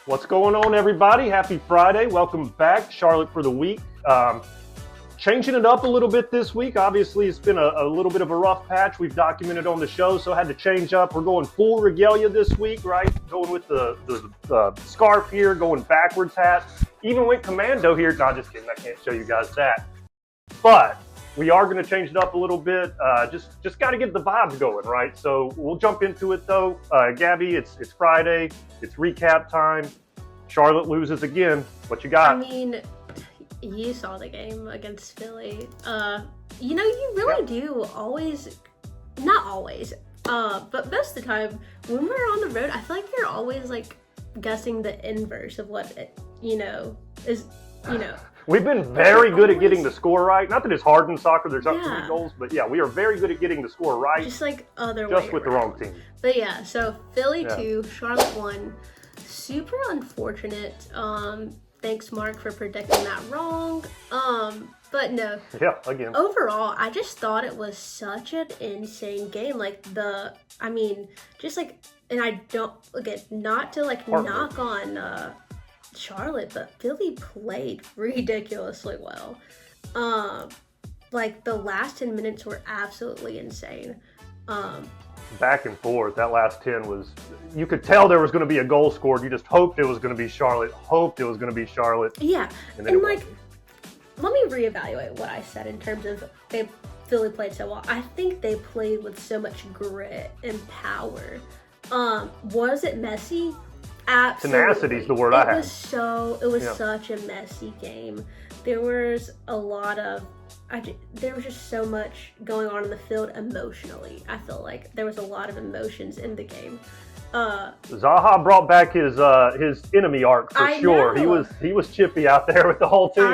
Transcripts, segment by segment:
What's going on, everybody? Happy Friday. Welcome back. Charlotte for the week. Changing it up a little bit this week. Obviously, it's been a little bit of a rough patch. We've documented on the show, so I had to change up. We're going full regalia this week, right? Going with the scarf here, going backwards hat. Even went commando here. No, just kidding. I can't show you guys that. But we are going to change it up a little bit. Just got to get the vibes going, right? So we'll jump into it, though. Gabbi, it's Friday. It's recap time. Charlotte loses again. What you got? I mean, you saw the game against Philly. You really do always, not always, but most of the time when we're on the road, I feel like you're always like guessing the inverse of what it, is. We've been very good at getting the score right. Not that it's hard in soccer, there's not too many goals, but yeah, we are very good at getting the score right. Just like other way Just with the wrong team. But yeah, so Philly 2, Charlotte 1. Super unfortunate. Thanks, Mark, for predicting that wrong. But no. Yeah, again. Overall, I just thought it was such an insane game. And I don't, again, not to knock on Charlotte, but Philly played ridiculously well. The last 10 minutes were absolutely insane. Back and forth. That last 10 was, you could tell there was going to be a goal scored. You just hoped it was going to be Charlotte. Yeah. And let me reevaluate what I said in terms of Philly played so well. I think they played with so much grit and power. Was it messy? Absolutely. Tenacity is the word I had. It was such a messy game. There was a lot of, there was just so much going on in the field emotionally. I feel like there was a lot of emotions in the game. Zaha brought back his enemy arc for sure. Know. He was chippy out there with the whole team.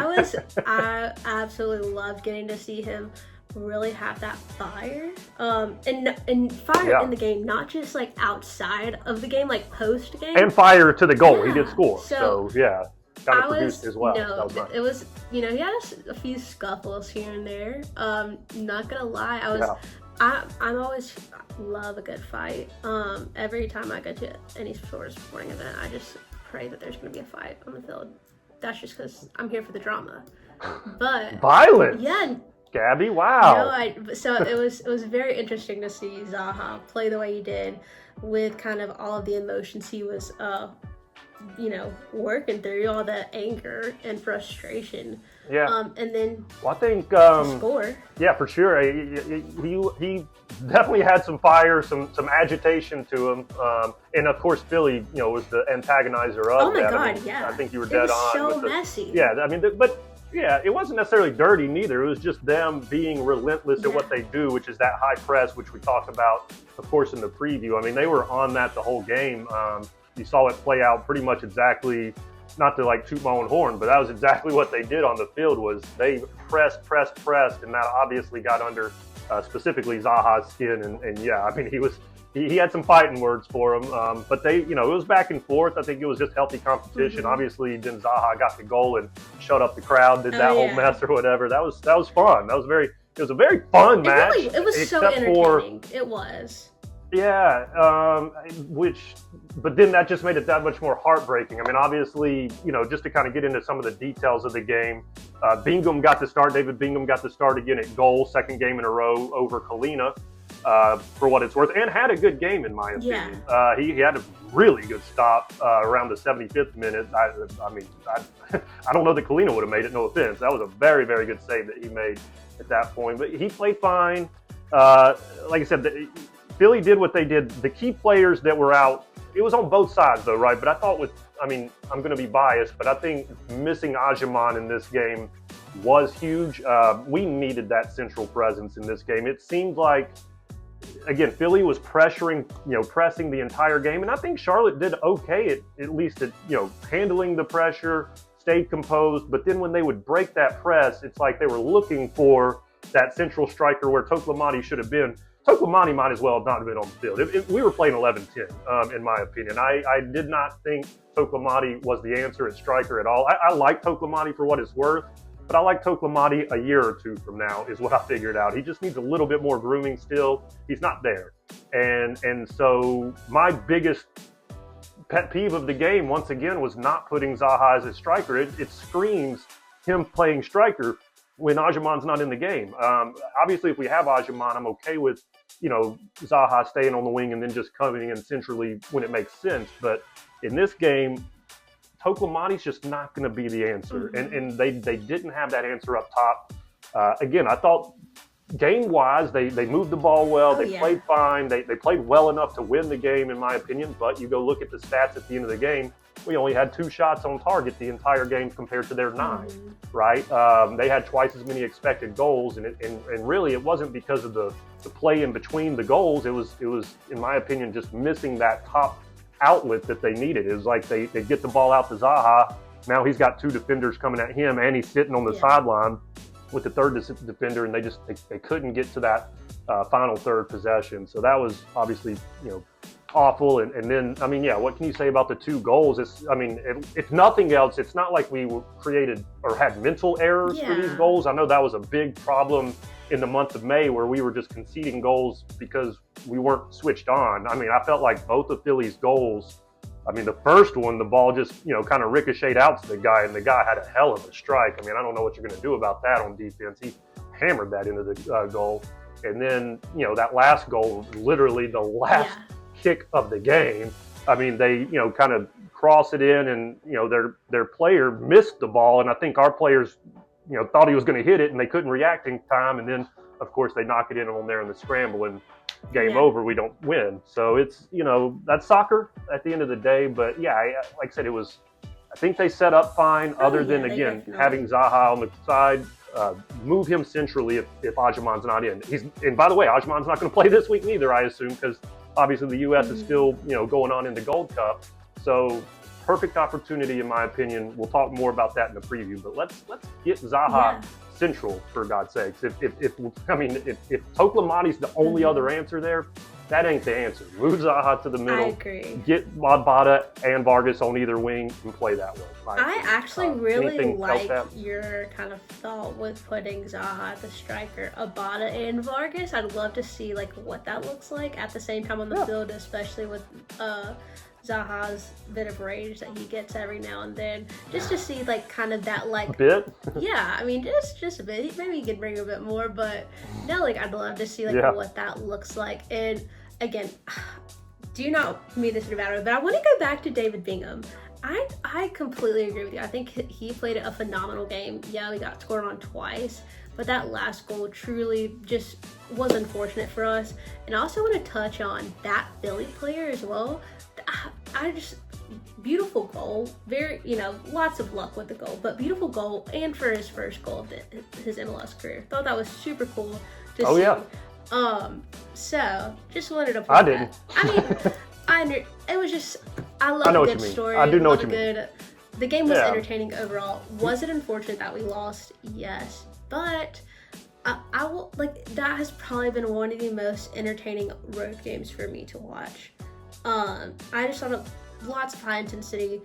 I absolutely loved getting to see him really have that fire and fire in the game, not just like outside of the game, like post game, and fire to the goal. He did score, so yeah, kind of produced as well. No, it was he had a few scuffles here and there. Not gonna lie, I'm always love a good fight. Every time I go to any sort of sporting event, I just pray that there's gonna be a fight on the field. That's just because I'm here for the drama. But violence, yeah. Gabbi, wow. So it was very interesting to see Zaha play the way he did, with kind of all of the emotions he was, working through, all the anger and frustration. Yeah. And then I think score. Yeah, for sure. He definitely had some fire, some agitation to him, and of course Philly, was the antagonizer of that. Oh my God, yeah. I think you were dead on. So messy. Yeah, I mean, but. Yeah, it wasn't necessarily dirty neither. It was just them being relentless at what they do, which is that high press, which we talked about, of course, in the preview. I mean, they were on that the whole game. You saw it play out pretty much exactly, not to toot my own horn, but that was exactly what they did on the field. Was they pressed, and that obviously got under specifically Zaha's skin. And yeah, I mean, he had some fighting words for him, but it was back and forth. I think it was just healthy competition. Mm-hmm. Obviously, then Zaha got the goal and shut up the crowd, did that whole mess or whatever. That was fun. It was a very fun match. It was so entertaining. It was. Yeah, but then that just made it that much more heartbreaking. I mean, obviously, just to kind of get into some of the details of the game, Bingham got the start. David Bingham got the start again at goal, second game in a row over Kalina. For what it's worth, and had a good game in my opinion. Yeah. He had a really good stop around the 75th minute. I don't know that Kalina would have made it. No offense, that was a very, very good save that he made at that point. But he played fine. Like I said, Philly did what they did. The key players that were out, it was on both sides though, right? But I thought I'm going to be biased, but I think missing Ajiman in this game was huge. We needed that central presence in this game. It seemed like, again, Philly was pressing the entire game, and I think Charlotte did okay at least at handling the pressure, stayed composed. But then when they would break that press, it's like they were looking for that central striker where Toklamani should have been. Toklamani might as well have not been on the field. We were playing 11-10, in my opinion. I did not think Toklamani was the answer at striker at all. I like Toklamani for what it's worth. But I like Toklamani a year or two from now is what I figured out. He just needs a little bit more grooming still. He's not there. And so my biggest pet peeve of the game, once again, was not putting Zaha as a striker. It screams him playing striker when Ajaman's not in the game. Obviously, if we have Ajaman, I'm okay with, Zaha staying on the wing and then just coming in centrally when it makes sense. But in this game, Toklamani's just not going to be the answer. Mm-hmm. And they didn't have that answer up top. Again, I thought game-wise, they moved the ball well. They played fine. They played well enough to win the game, in my opinion. But you go look at the stats at the end of the game, we only had 2 shots on target the entire game compared to their 9, right? They had twice as many expected goals. And really, it wasn't because of the play in between the goals. It was, in my opinion, just missing that top outlet that they needed. It was like they get the ball out to Zaha. Now he's got 2 defenders coming at him, and he's sitting on the sideline with the third defender, and they couldn't get to that final third possession. So that was obviously awful. And then what can you say about the 2 goals? If nothing else, it's not like we created or had mental errors for these goals. I know that was a big problem in the month of May, where we were just conceding goals because we weren't switched on. I felt like both of Philly's goals, the first one, the ball just, kind of ricocheted out to the guy, and the guy had a hell of a strike. I don't know what you're going to do about that on defense. He hammered that into the goal. And then, that last goal, literally the last kick of the game. They, kind of cross it in, and, their player missed the ball. And I think our players, thought he was going to hit it, and they couldn't react in time. And then, of course, they knock it in on there in the scramble, and game over, we don't win. So it's, that's soccer at the end of the day. But like I said, I think they set up fine, other than, again, having Zaha on the side, move him centrally if Ajaman's not in. And by the way, Ajaman's not going to play this week neither, I assume, because obviously the U.S. is still, going on in the Gold Cup. So perfect opportunity, in my opinion. We'll talk more about that in the preview, but let's get Zaha central, for God's sakes. If Toklamani's the only other answer there, that ain't the answer. Move Zaha to the middle. I agree. Get Bada and Vargas on either wing and play that way. I actually really like your kind of thought with putting Zaha at the striker, Abada and Vargas. I'd love to see what that looks like at the same time on the field, especially with Zaha's bit of rage that he gets every now and then, just to see kind of that a bit. just a bit. Maybe he could bring a bit more, but no, I'd love to see what that looks like. And again, do not mean this in a bad way, but I want to go back to David Bingham. I completely agree with you. I think he played a phenomenal game. Yeah, we got scored on twice, but that last goal truly just was unfortunate for us. And I also want to touch on that Philly player as well. Beautiful goal. Very, lots of luck with the goal, but beautiful goal, and for his first goal of his MLS career. Thought that was super cool to see. Yeah. So just wanted to point it was just, I love a good story. I do know what you mean. The game was entertaining overall. Was it unfortunate that we lost? Yes. But I will, that has probably been one of the most entertaining road games for me to watch. I just thought lots of high intensity,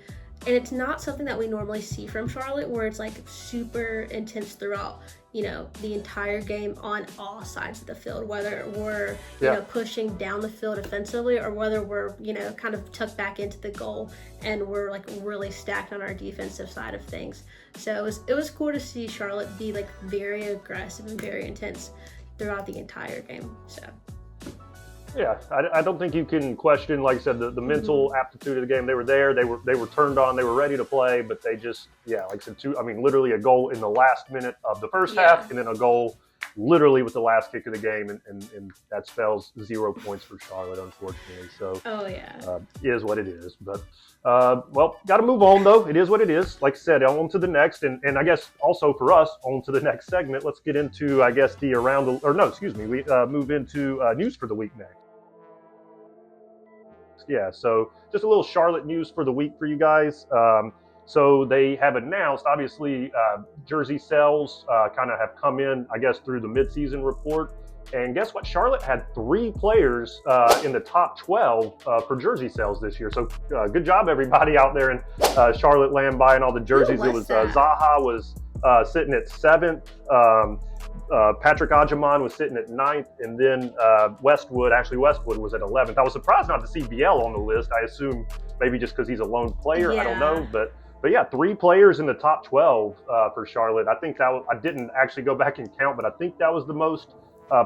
and it's not something that we normally see from Charlotte, where it's super intense throughout, the entire game on all sides of the field, whether we're, pushing down the field offensively, or whether we're, kind of tucked back into the goal and we're really stacked on our defensive side of things. So it was cool to see Charlotte be very aggressive and very intense throughout the entire game. So. Yeah, I don't think you can question, like I said, the mental aptitude of the game. They were there. They were turned on. They were ready to play, but they just, like I said, literally a goal in the last minute of the first half, and then a goal literally with the last kick of the game, and that spells 0 points for Charlotte, unfortunately. So, is what it is. But, got to move on, though. It is what it is. Like I said, on to the next, and I guess also for us, on to the next segment. Let's get into, I guess, we move into news for the week next. Yeah, so just a little Charlotte news for the week for you guys. So they have announced, obviously, jersey sales kind of have come in, I guess, through the midseason report. And guess what? Charlotte had 3 players in the top 12 for jersey sales this year. So good job, everybody out there in Charlotte land buying all the jerseys. It was Zaha was sitting at 7th. Patrick Ajaman was sitting at 9th, and then Westwood was at 11th. I was surprised not to see Biel on the list. I assume maybe just because he's a lone player. Yeah. I don't know, but yeah, 3 players in the top 12 for Charlotte. I think that I didn't actually go back and count, but I think that was the most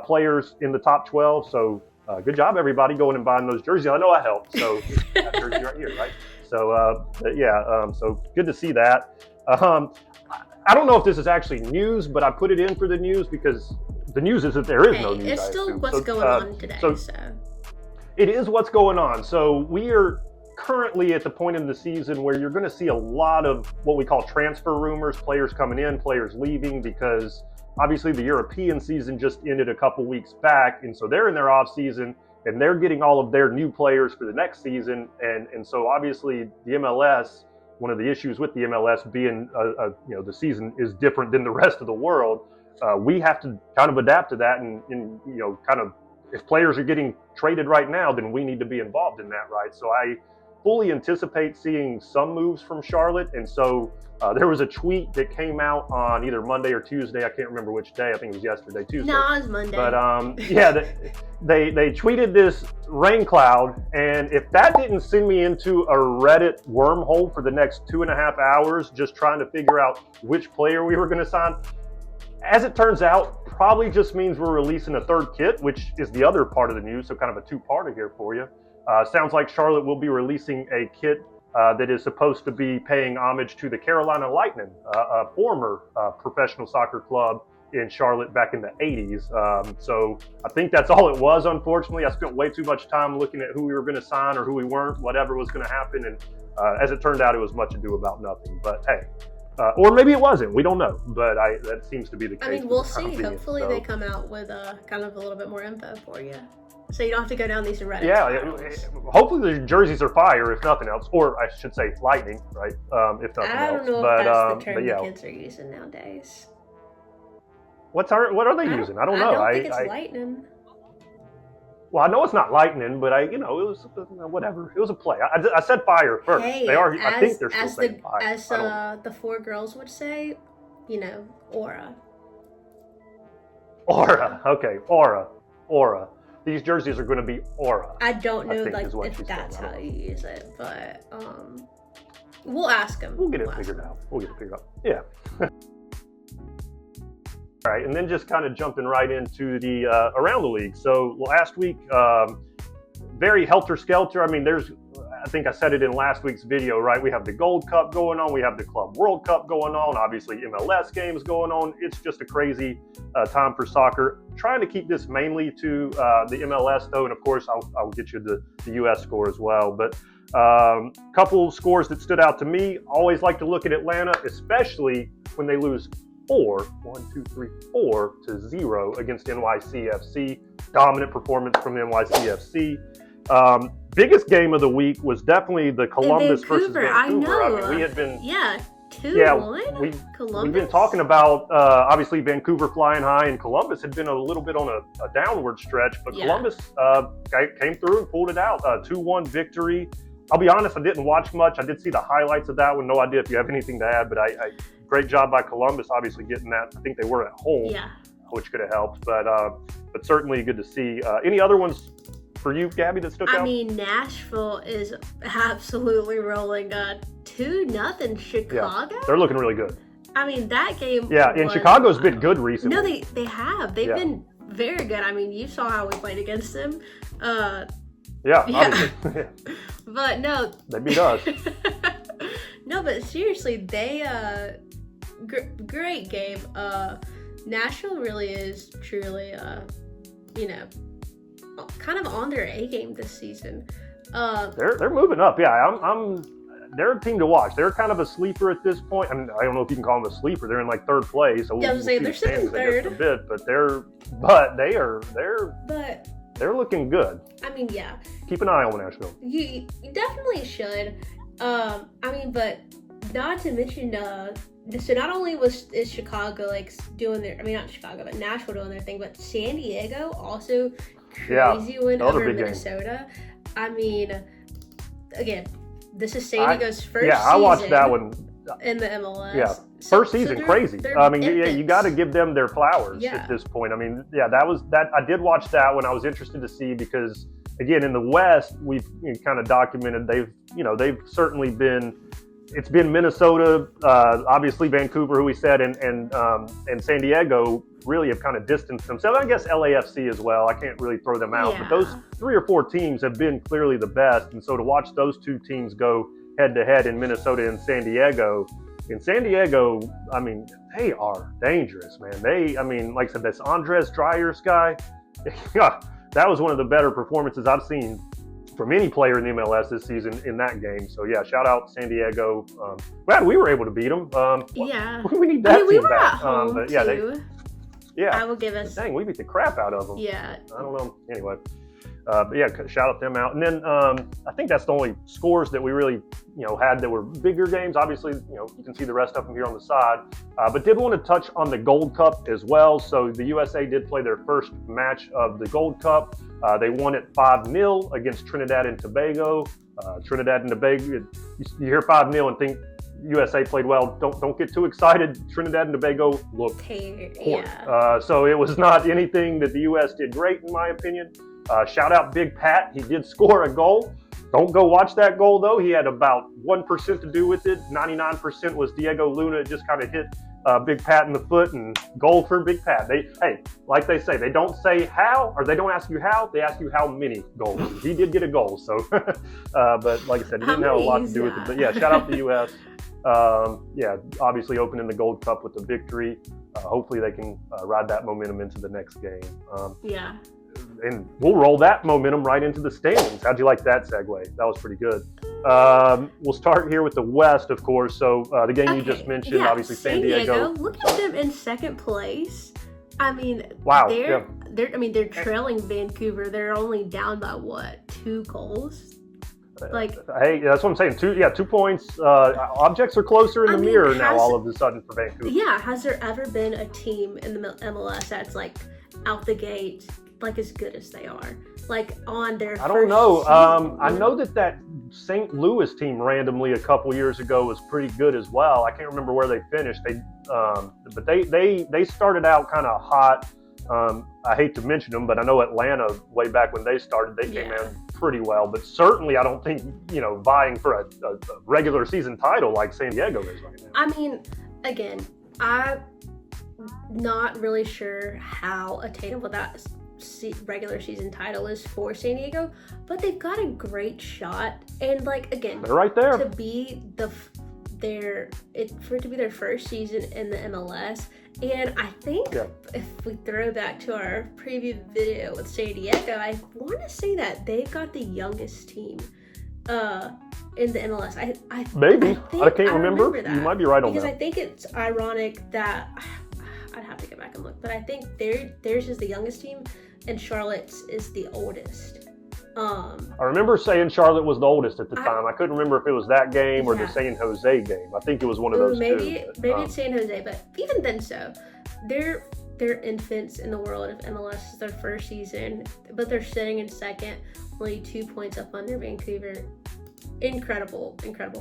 players in the top 12. So good job, everybody, going and buying those jerseys. I know I helped. So that jersey right here, right? So so good to see that. I don't know if this is actually news, but I put it in for the news because the news is that there is no news. It's still what's going on today. So it is what's going on. So we are currently at the point in the season where you're going to see a lot of what we call transfer rumors, players coming in, players leaving, because obviously the European season just ended a couple weeks back, and so they're in their off season and they're getting all of their new players for the next season, and so obviously the MLS. One of the issues with the MLS being, the season is different than the rest of the world. We have to kind of adapt to that, and kind of if players are getting traded right now, then we need to be involved in that, right? So I fully anticipate seeing some moves from Charlotte, and so there was a tweet that came out on either Monday or Tuesday. I can't remember which day. I think it was yesterday, Tuesday. No, it was Monday. But yeah, they tweeted this rain cloud, and if that didn't send me into a Reddit wormhole for the next 2.5 hours, just trying to figure out which player we were going to sign, as it turns out, probably just means we're releasing a third kit, which is the other part of the news. So kind of a two-parter here for you. Sounds like Charlotte will be releasing a kit that is supposed to be paying homage to the Carolina Lightning, a former professional soccer club in Charlotte back in the 80s. So I think that's all it was, unfortunately. I spent way too much time looking at who we were going to sign or who we weren't, whatever was going to happen. And as it turned out, it was much ado about nothing. But hey, or maybe it wasn't. We don't know. But that seems to be the case. I mean, we'll see. Hopefully they come out with kind of a little bit more info for you. So you don't have to go down these Reddit. Yeah, hopefully the jerseys are fire, if nothing else, or I should say lightning, right? If nothing else. I don't know if that's the term the kids are using nowadays. What are they using? I don't know. I don't think it's lightning. Well, I know it's not lightning, but it was whatever. It was a play. I said fire first. Hey, they are. I think they're still saying fire. As the 4 girls would say, aura. Aura. Okay, aura. These jerseys are going to be aura. I don't know if that's how you use it, but we'll ask them. We'll get it figured out. Yeah. All right, and then just kind of jumping right into the around the league. So last week, very helter-skelter. I mean, I think I said it in last week's video, right? We have the Gold Cup going on. We have the Club World Cup going on. Obviously, MLS games going on. It's just a crazy time for soccer. Trying to keep this mainly to the MLS, though, and of course, I'll get you the US score as well. But couple scores that stood out to me. Always like to look at Atlanta, especially when they lose 4 to 0 against NYCFC. Dominant performance from the NYCFC. Biggest game of the week was definitely the Columbus versus Vancouver. I know. I mean, we had been 2-1. We've been talking about obviously Vancouver flying high, and Columbus had been a little bit on a downward stretch, but Columbus came through and pulled it out. 2-1 victory. I'll be honest, I didn't watch much. I did see the highlights of that one. No idea if you have anything to add, but great job by Columbus, obviously getting that. I think they were at home, which could have helped, but certainly good to see. Any other ones for you, Gabby, that stuck out? I mean, Nashville is absolutely rolling 2-0 Chicago. Yeah, they're looking really good. I mean, that game. Yeah, and Chicago's been good recently. No, they have. They've been very good. I mean, you saw how we played against them. Obviously. But no. They beat us. No, but seriously, they great game. Nashville really is truly kind of on their A game this season. They're moving up. Yeah, they're a team to watch. They're kind of a sleeper at this point. I mean, I don't know if you can call them a sleeper. They're in like third place. So they're sitting third. A bit, but they're looking good. I mean, yeah. Keep an eye on Nashville. You definitely should. I mean, but not to mention, so not only is Chicago doing not Chicago, but Nashville doing their thing, but San Diego also crazy win over Minnesota. Game. I mean, again, this is San Diego's first season. I watched that one. in the MLS. Yeah, first season, crazy. I mean, yeah, you got to give them their flowers at this point. I mean, yeah, that. I did watch that one. I was interested to see because, again, in the West, we've kind of documented they've certainly been. It's been Minnesota, obviously Vancouver, who we said, and San Diego really have kind of distanced themselves. I guess LAFC as well. I can't really throw them out, but those 3 or 4 teams have been clearly the best. And so to watch those 2 teams go head to head in Minnesota and San Diego, I mean, they are dangerous, man. I mean, like I said, this Andres Dryers guy, that was one of the better performances I've seen from any player in the MLS this season in that game. So yeah, shout out San Diego. Glad we were able to beat them. We need that team back. But yeah, I will give us. Dang, we beat the crap out of them. Yeah. I don't know. Anyway, but yeah, shout out them out. And then I think that's the only scores that we really had that were bigger games. Obviously, you can see the rest of them here on the side. But did want to touch on the Gold Cup as well. So the USA did play their first match of the Gold Cup. They won it 5-0 against Trinidad and Tobago. Trinidad and Tobago, you hear 5-0 and think USA played well. Don't get too excited. Trinidad and Tobago looked poor. So it was not anything that the US did great, in my opinion. Shout out Big Pat. He did score a goal. Don't go watch that goal, though. He had about 1% to do with it. 99% was Diego Luna. It just kind of hit Big Pat in the foot, and goal for Big Pat. Like they say, they don't say how, or they don't ask you how, they ask you how many goals. He did get a goal, so. But like I said, he didn't have a lot to do with it. But yeah, shout out the U.S. Yeah, obviously opening the Gold Cup with a victory. Hopefully they can ride that momentum into the next game. Yeah. And we'll roll that momentum right into the standings. How'd you like that segue? That was pretty good. We'll start here with the West, of course. So the game you just mentioned, obviously San Diego. Look at them in second place. I mean, wow. They're trailing Vancouver. They're only down by what, 2 goals? Hey, that's what I'm saying. 2 points. Objects are closer in the mirror now all of a sudden for Vancouver. Yeah, has there ever been a team in the MLS that's like out the gate like as good as they are, like on their I don't know. Season, I know that St. Louis team randomly a couple years ago was pretty good as well. I can't remember where they finished. But they started out kind of hot. I hate to mention them, but I know Atlanta way back when they started, they came in pretty well. But certainly, I don't think vying for a regular season title like San Diego is right now. I mean, again, I'm not really sure how attainable that regular season title is for San Diego, but they've got a great shot, and again, they're right there to be for it to be their first season in the MLS. And I think if we throw back to our preview video with San Diego, I want to say that they've got the youngest team in the MLS. I can't remember. You might be right on that. Because I think it's ironic that I'd have to go back and look, but I think theirs is the youngest team, and Charlotte's is the oldest. I remember saying Charlotte was the oldest at the time. I couldn't remember if it was that game or the San Jose game. I think it was one of those maybe two. Maybe it's San Jose, but even then, they're infants in the world of MLS. Is their first season, but they're sitting in second, only 2 points up under Vancouver. Incredible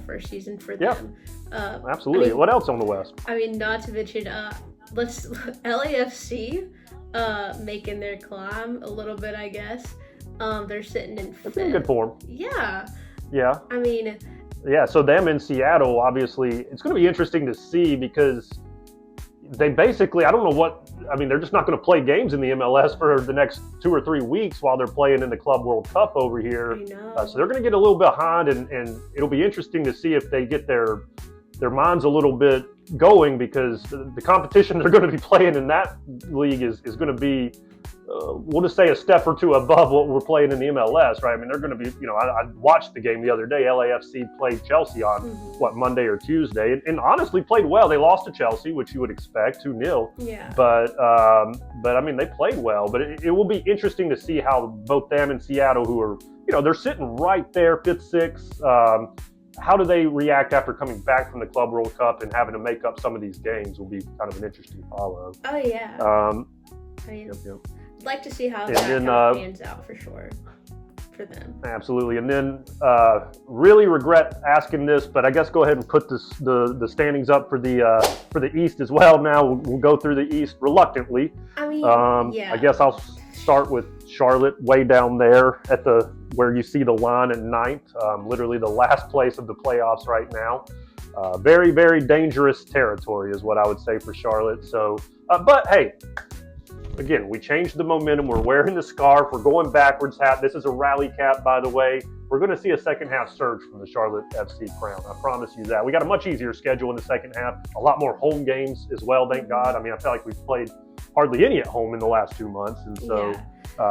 first season for them. Absolutely. I mean, what else on the West? I mean, not to mention, LAFC making their climb a little bit, I guess. They're sitting in fifth. They're in good form. Yeah. I mean. Yeah, so them in Seattle, obviously, it's going to be interesting to see because they basically, they're just not going to play games in the MLS for the next 2 or 3 weeks while they're playing in the Club World Cup over here. I know. So they're going to get a little behind, and it'll be interesting to see if they get their minds a little bit going, because the competition they're going to be playing in that league is going to be, we'll just say, a step or two above what we're playing in the MLS, right? I mean, they're going to be, I watched the game the other day. LAFC played Chelsea on, Monday or Tuesday, and honestly played well. They lost to Chelsea, which you would expect, 2-0. Yeah. But I mean, they played well. But it will be interesting to see how both them and Seattle, who are, they're sitting right there, 5th, 6th, how do they react after coming back from the Club World Cup and having to make up some of these games will be kind of an interesting follow. Oh, yeah. I'd like to see how that pans out for sure. for them. Absolutely. And then really regret asking this, but I guess go ahead and put the standings up for the East as well. Now we'll go through the East reluctantly. I mean, I guess I'll start with Charlotte way down there at where you see the line at 9th, literally the last place of the playoffs right now. Very, very dangerous territory is what I would say for Charlotte. So, but hey, again, we changed the momentum. We're wearing the scarf. We're going backwards hat. This is a rally cap, by the way. We're going to see a second half surge from the Charlotte FC crown. I promise you that. We got a much easier schedule in the second half. A lot more home games as well, thank God. I mean, I feel like we've played hardly any at home in the last 2 months. And so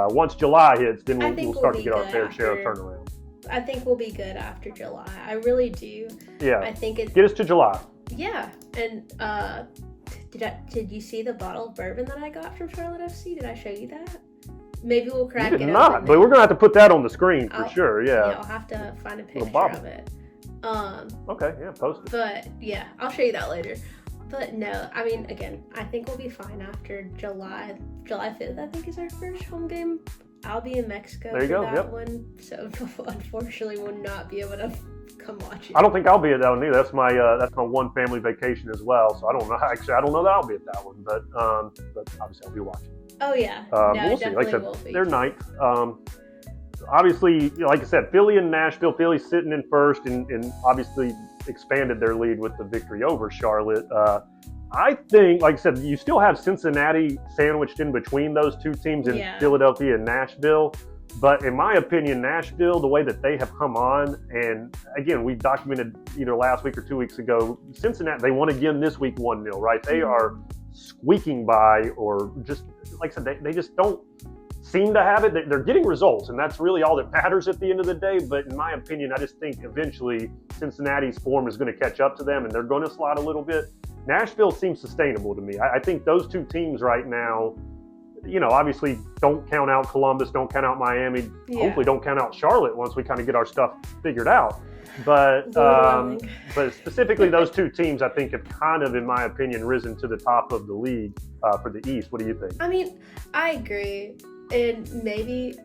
once July hits, then we'll start to get our fair share of turnaround. I think we'll be good after July. I really do. Yeah. I think get us to July. Yeah. And did you see the bottle of bourbon that I got from Charlotte FC? Did I show you that? Maybe we'll crack it open. Not, but we're gonna have to put that on the screen for sure. Yeah. Yeah, I'll have to find a picture of it. Okay. Yeah. Post it. But yeah, I'll show you that later. But no, I mean, again, I think we'll be fine after July 5th. I think is our first home game. I'll be in Mexico for that one, so unfortunately will not be able to come watch it. I don't think I'll be at that one either. That's my one family vacation as well. So I don't know. Actually, I don't know that I'll be at that one, but obviously I'll be watching. Oh yeah, we'll see. Like I said, they're 9th. Obviously, like I said, Philly and Nashville. Philly's sitting in first, and obviously expanded their lead with the victory over Charlotte. I think, like I said, you still have Cincinnati sandwiched in between those two teams in Philadelphia and Nashville. But in my opinion, Nashville, the way that they have come on, and again, we documented either last week or 2 weeks ago, Cincinnati, they won again this week 1-0, right? They are squeaking by, or just, like I said, they just don't seem to have it. They're getting results, and that's really all that matters at the end of the day. But in my opinion, I just think eventually Cincinnati's form is going to catch up to them, and they're going to slide a little bit. Nashville seems sustainable to me. I think those two teams right now, obviously don't count out Columbus, don't count out Miami, hopefully don't count out Charlotte once we kind of get our stuff figured out. But but specifically those two teams, I think, have kind of, in my opinion, risen to the top of the league for the East. What do you think? I mean, I agree. And maybe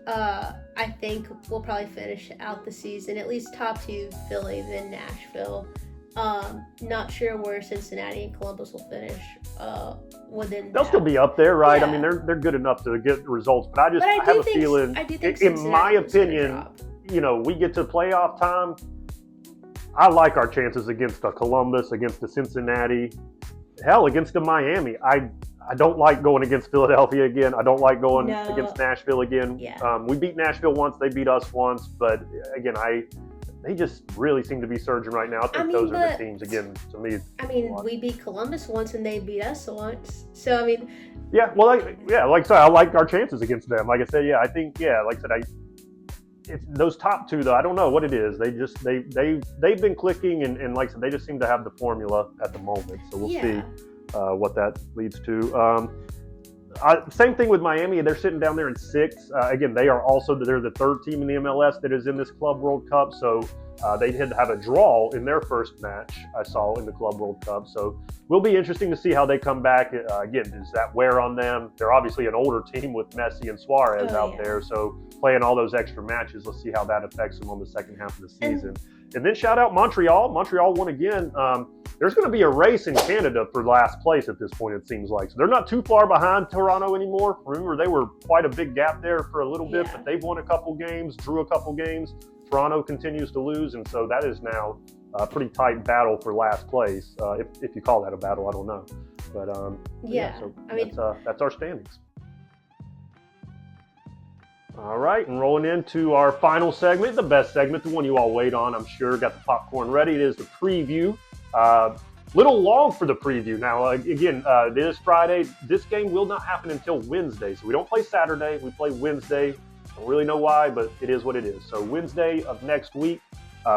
I think we'll probably finish out the season at least top 2 Philly, then Nashville. Not sure where Cincinnati and Columbus will finish within. They'll still be up there, right? Yeah. I mean, they're good enough to get results, but I have a feeling, in my opinion, we get to playoff time. I like our chances against a Columbus, against a Cincinnati, hell, against a Miami. I don't like going against Philadelphia again. I don't like going against Nashville again. Yeah. We beat Nashville once, they beat us once, but again, they just really seem to be surging right now. I think those are the teams, again, to me. I mean, we beat Columbus once and they beat us once. So, I mean. Yeah, well, like I said, I like our chances against them. Like I said, I think, like I said, it's those top 2, though, I don't know what it is. They've been clicking, and like I said, they just seem to have the formula at the moment. So we'll see what that leads to. Same thing with Miami. They're sitting down there in 6th. Again, they're the 3rd team in the MLS that is in this Club World Cup. So they had to have a draw in their first match, I saw, in the Club World Cup. So will be interesting to see how they come back. Again, does that wear on them? They're obviously an older team with Messi and Suarez out there. So playing all those extra matches, let's see how that affects them on the second half of the season. And then shout out Montreal. Montreal won again. There's going to be a race in Canada for last place at this point, it seems like. So they're not too far behind Toronto anymore. Remember, they were quite a big gap there for a little bit, but they've won a couple games, drew a couple games. Toronto continues to lose, and so that is now a pretty tight battle for last place. If you call that a battle, I don't know. But so I mean, that's our standings. All right, and rolling into our final segment, the best segment, the one you all wait on, I'm sure. Got the popcorn ready. It is the preview. Little long for the preview. Now, again, this Friday, this game will not happen until Wednesday. So we don't play Saturday. We play Wednesday. Don't really know why, but it is what it is. So Wednesday of next week,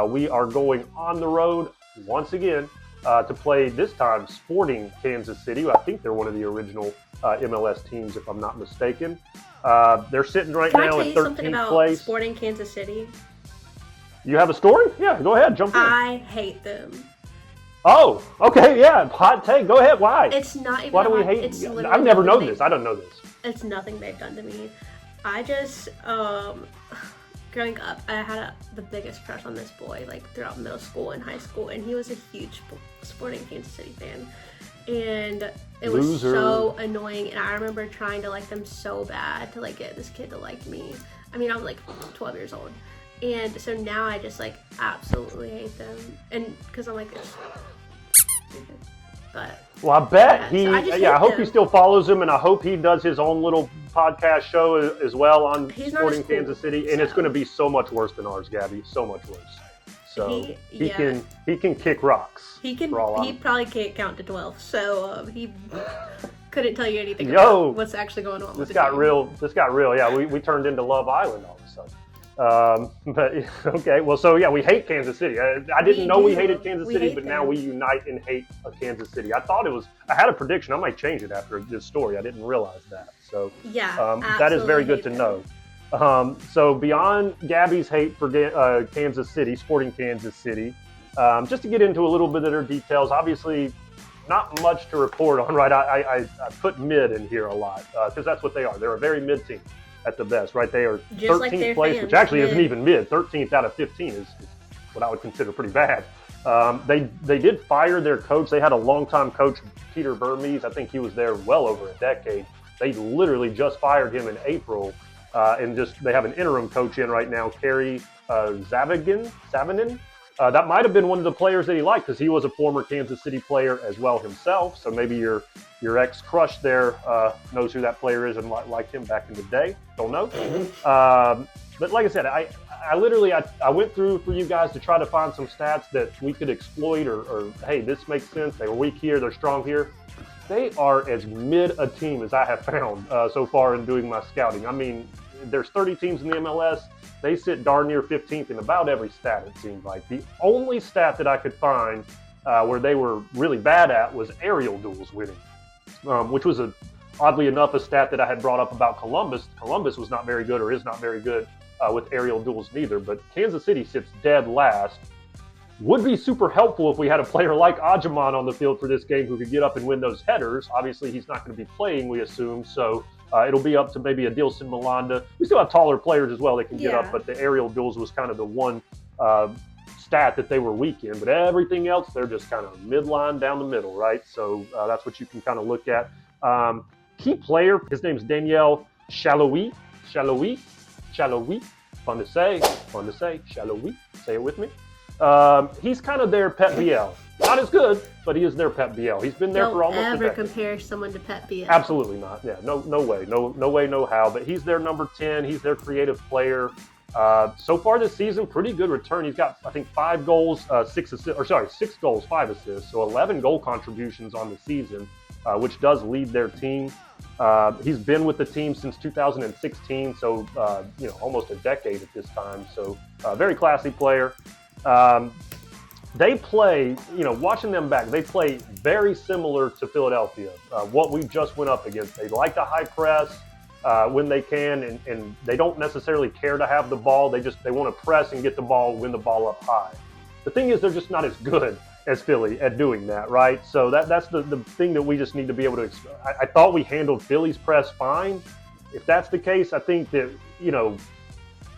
we are going on the road once again to play, this time, Sporting Kansas City. I think they're one of the original MLS teams, if I'm not mistaken. They're sitting right now in 13th place. Sporting Kansas City. You have a story? Yeah, go ahead. Jump in. I hate them. Oh, okay, yeah. Hot take. Go ahead. Why? It's not even. Why do we hate? I've never known this. I don't know this. It's nothing they've done to me. I just growing up, I had the biggest crush on this boy, like, throughout middle school and high school, and he was a huge Sporting Kansas City fan. And it was so annoying, and I remember trying to like them so bad to like get this kid to like me. I mean, I was like 12 years old, and so now I just like absolutely hate them, and because I'm like this. But well, I bet I hope him. he still follows him, and I hope he does his own little podcast show as well on Sporting Kansas City, and it's going to be so much worse than ours, Gabby, so much worse. So he can kick rocks. He probably can't count to 12, so he couldn't tell you anything about what's actually going on. This got real. Yeah, we turned into Love Island all of a sudden. But okay, well, so yeah, we hate Kansas City. I didn't know we hated Kansas City, but now we unite and hate Kansas City. I had a prediction. I might change it after this story. I didn't realize that. So that is very good to know. So beyond Gabby's hate for Kansas City, Sporting Kansas City, just to get into a little bit of their details, obviously not much to report on, right? I put mid in here a lot because that's what they are. They're a very mid team at the best, right? They are just 13th like place, which actually isn't even mid. 13th out of 15 is what I would consider pretty bad. They did fire their coach. They had a longtime coach, Peter Burmese. I think he was there well over a decade. They literally just fired him in April. And they have an interim coach in right now, Kerry Savanen. That might have been one of the players that he liked because he was a former Kansas City player as well himself. So maybe your ex-crush there knows who that player is and liked him back in the day. Don't know. But like I said, I went through for you guys to try to find some stats that we could exploit or hey, this makes sense. They were weak here, they're strong here. They are as mid a team as I have found so far in doing my scouting. I mean, there's 30 teams in the MLS. They sit darn near 15th in about every stat, it seems like. The only stat that I could find where they were really bad at was aerial duels winning, which was, oddly enough, a stat that I had brought up about Columbus. Columbus was not very good or is not very good with aerial duels neither, but Kansas City sits dead last. Would be super helpful if we had a player like Ajaman on the field for this game who could get up and win those headers. Obviously, he's not going to be playing, we assume, so it'll be up to maybe a Dilson Malanda. We still have taller players as well that can get up, but the aerial duels was kind of the one stat that they were weak in. But everything else, they're just kind of midline down the middle, right? So that's what you can kind of look at. Key player, his name's Daniel Chaloui. Fun to say, Chaloui. Say it with me. He's kind of their Pep Biel. Not as good, but he is their Pep Biel. He's been there for almost a decade. Don't ever compare someone to Pep Biel. Absolutely not. Yeah, no way. No way, no how. But he's their number 10. He's their creative player. So far this season, pretty good return. He's got, I think, 6 goals, 5 assists. So 11 goal contributions on the season, which does lead their team. He's been with the team since 2016, so almost a decade at this time. So very classy player. They play, watching them back, they play very similar to Philadelphia, what we just went up against. They like to high press when they can, and they don't necessarily care to have the ball. They want to press and get the ball, win the ball up high. The thing is, they're just not as good as Philly at doing that, right? So that's the thing that we just need to be able to – I thought we handled Philly's press fine. If that's the case, I think that,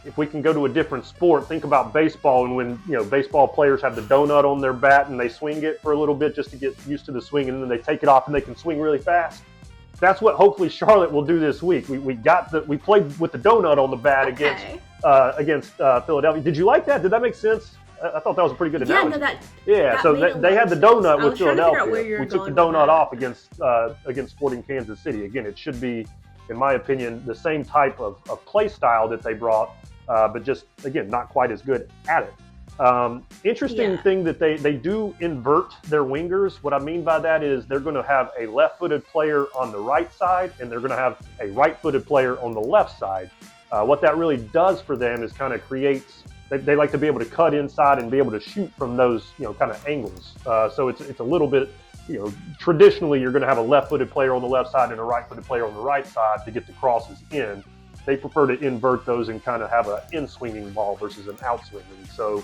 if we can go to a different sport, think about baseball, and when baseball players have the donut on their bat and they swing it for a little bit just to get used to the swing, and then they take it off and they can swing really fast. That's what hopefully Charlotte will do this week. We played with the donut on the bat against Philadelphia. Did you like that? Did that make sense? I thought that was a pretty good analogy. So they had the donut with Philadelphia. We took the donut off against Sporting Kansas City. Again, it should be, in my opinion, the same type of play style that they brought. But just, again, not quite as good at it. Interesting thing that they do invert their wingers. What I mean by that is they're going to have a left-footed player on the right side, and they're going to have a right-footed player on the left side. What that really does for them is kind of creates – they like to be able to cut inside and be able to shoot from those, kind of angles. So it's a little bit – traditionally you're going to have a left-footed player on the left side and a right-footed player on the right side to get the crosses in. They prefer to invert those and kind of have an in-swinging ball versus an out-swinging. So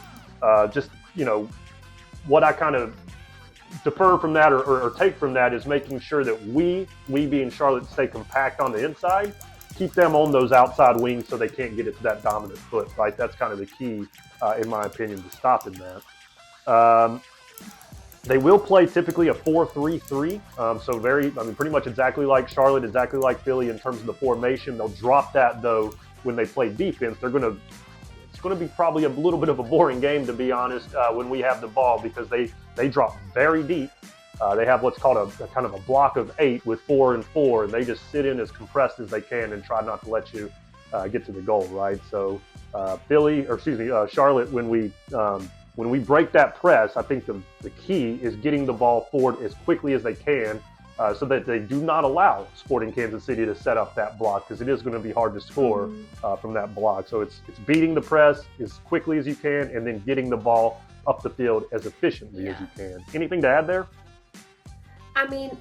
what I kind of defer from that or take from that is making sure that we being Charlotte, stay compact on the inside keep them on those outside wings so they can't get it to that dominant foot, right? That's kind of the key, in my opinion, to stopping that. They will play typically a 4-3-3, so pretty much exactly like Charlotte, exactly like Philly in terms of the formation. They'll drop that, though, when they play defense. It's going to be probably a little bit of a boring game, to be honest, when we have the ball, because they drop very deep. They have what's called a kind of a block of 8 with 4 and 4, and they just sit in as compressed as they can and try not to let you get to the goal, right? So Charlotte, when we break that press, I think the key is getting the ball forward as quickly as they can, so that they do not allow Sporting Kansas City to set up that block, because it is going to be hard to score from that block. So it's beating the press as quickly as you can, and then getting the ball up the field as efficiently as you can. Anything to add there? I mean,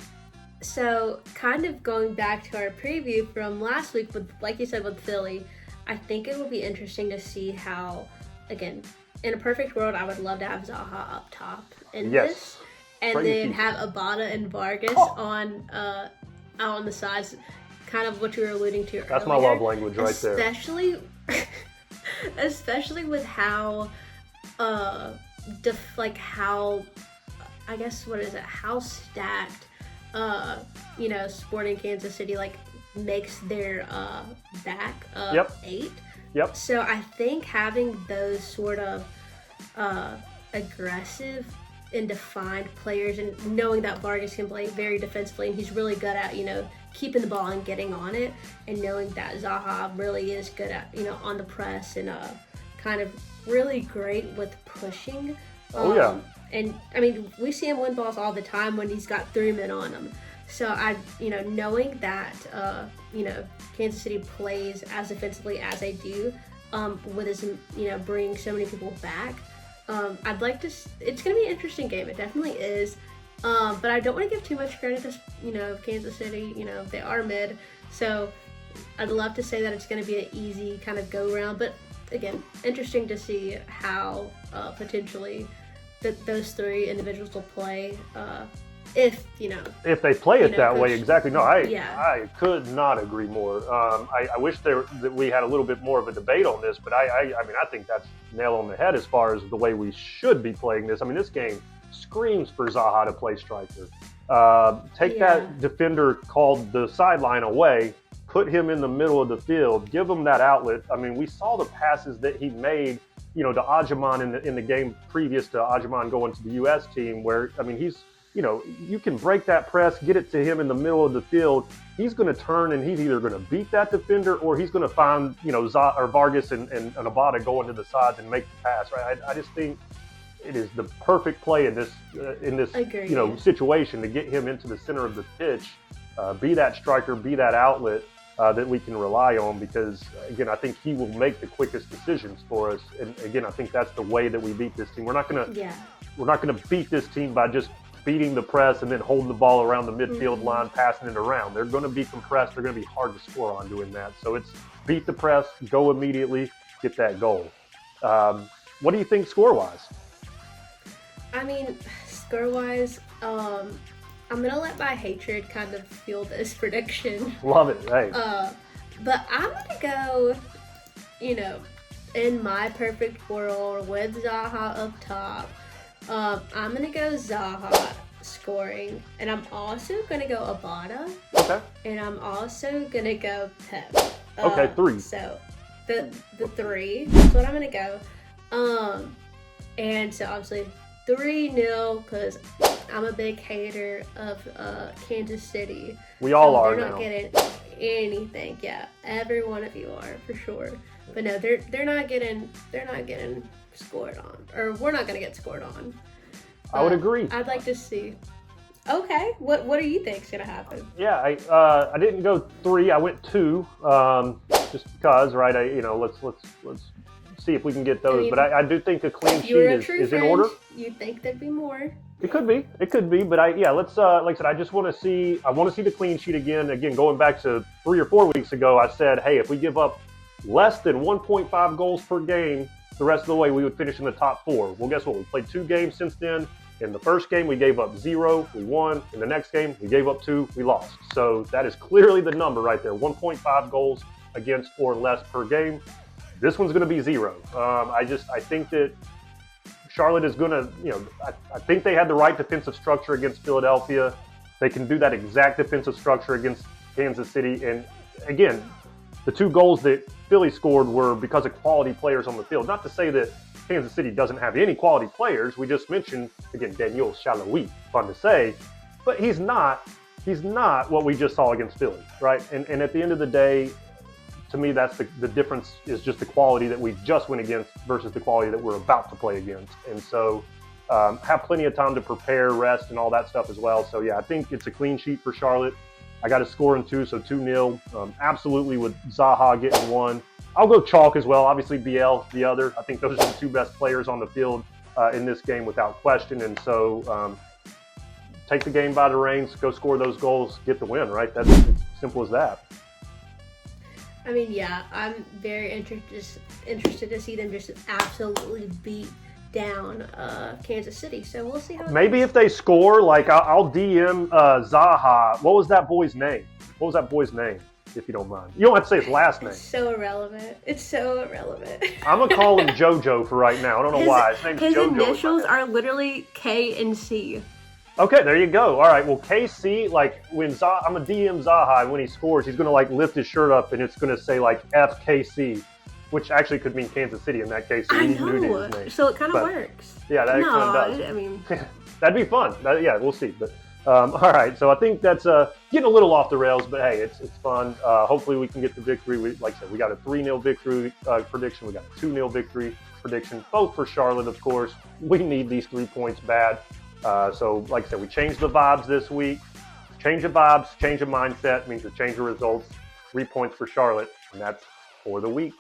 so kind of going back to our preview from last week, with, like you said, with Philly, I think it will be interesting to see how, again, in a perfect world, I would love to have Zaha up top in this, and then have Abada and Vargas on the sides, kind of what you were alluding to earlier. That's my love language right there. Especially with how, how stacked, Sporting Kansas City makes their back 8. Yep. So I think having those sort of aggressive and defined players, and knowing that Vargas can play very defensively, and he's really good at keeping the ball and getting on it, and knowing that Zaha really is good at on the press and kind of really great with pushing. And I mean, we see him win balls all the time when he's got 3 men on him. So knowing that Kansas City plays as defensively as they do, with his bringing so many people back, I'd like to. It's going to be an interesting game. It definitely is. But I don't want to give too much credit to Kansas City. They are mid, so I'd love to say that it's going to be an easy kind of go round. But again, interesting to see how potentially those 3 individuals will play. If they play it that way, exactly. No, I could not agree more. I wish that we had a little bit more of a debate on this, but I mean, I think that's nail on the head as far as the way we should be playing this. I mean, this game screams for Zaha to play striker. Take that defender called the sideline away, put him in the middle of the field, give him that outlet. I mean, we saw the passes that he made, to Ajiman in the game previous to Ajiman going to the U.S. team, where, I mean, he's, you can break that press, get it to him in the middle of the field. He's going to turn, and he's either going to beat that defender, or he's going to find, Vargas and Abada going to the sides and make the pass, right? I just think it is the perfect play in this situation to get him into the center of the pitch, be that striker, be that outlet that we can rely on, because, again, I think he will make the quickest decisions for us. And, again, I think that's the way that we beat this team. We're not going to beat this team by just beating the press and then holding the ball around the midfield line, passing it around. They're going to be compressed. They're going to be hard to score on doing that. So it's beat the press, go immediately, get that goal. What do you think score-wise? I mean, score-wise, I'm going to let my hatred kind of fuel this prediction. Love it. Hey. But I'm going to go, in my perfect world with Zaha up top. I'm going to go Zaha scoring, and I'm also going to go Abada. Okay. And I'm also going to go Pep. Okay, 3. So, the 3. That's what I'm going to go. And so, obviously, 3-0, because I'm a big hater of Kansas City. We all are now. They're not getting anything. Yeah, every one of you are, for sure. But no, they're not getting scored on, or we're not going to get scored on. I would agree. I'd like to see. Okay, what do you think's going to happen? Yeah, I didn't go 3. I went 2, just because, right? Let's see if we can get those. I mean, but I do think a clean sheet is in order. You'd think there'd be more. It could be. But let's like I said, I just want to see. I want to see the clean sheet again. Again, going back to 3 or 4 weeks ago, I said, hey, if we give up less than 1.5 goals per game the rest of the way, we would finish in the top 4. Well, guess what? We played 2 games since then, In the first game, we gave up 0, we won. In the next game, we gave up 2, we lost. So that is clearly the number right there, 1.5 goals against or less per game. This one's going to be 0. I think that Charlotte is going to, I think they had the right defensive structure against Philadelphia. They can do that exact defensive structure against Kansas City. And again, the 2 goals that Philly scored were because of quality players on the field. Not to say that Kansas City doesn't have any quality players. We just mentioned, again, Daniel Chaloui, fun to say, but he's not what we just saw against Philly, right? And at the end of the day, to me, that's the difference is just the quality that we just went against versus the quality that we're about to play against. And so have plenty of time to prepare, rest, and all that stuff as well. So, yeah, I think it's a clean sheet for Charlotte. I got a score in 2, so 2-0. Absolutely with Zaha getting 1. I'll go chalk as well. Obviously, BL the other. I think those are the 2 best players on the field in this game without question. And so take the game by the reins, go score those goals, get the win, right? That's as simple as that. I mean, yeah, I'm very interested to see them just absolutely beat down Kansas City. So we'll see how maybe if they score, like I'll DM Zaha. What was that boy's name? If you don't mind. You don't have to say his last name. It's so irrelevant. I'm going to call him JoJo for right now. I don't know why. His name's his JoJo. His initials are literally K and C. Okay, there you go. All right, well, KC, like, when I'm a DM Zaha, when he scores, he's going to, like, lift his shirt up, and it's going to say, like, FKC, which actually could mean Kansas City in that case. So I know. So it kind of works. Yeah, that kind of does. I mean, that'd be fun. Yeah, we'll see. But all right, so I think that's getting a little off the rails, but hey, it's fun. Hopefully we can get the victory. Like I said, we got a 3-0 victory prediction. We got a 2-0 victory prediction, both for Charlotte, of course. We need these 3 points bad. So, like I said, we changed the vibes this week. Change the vibes, change the mindset means to change the results. 3 points for Charlotte, and that's for the week.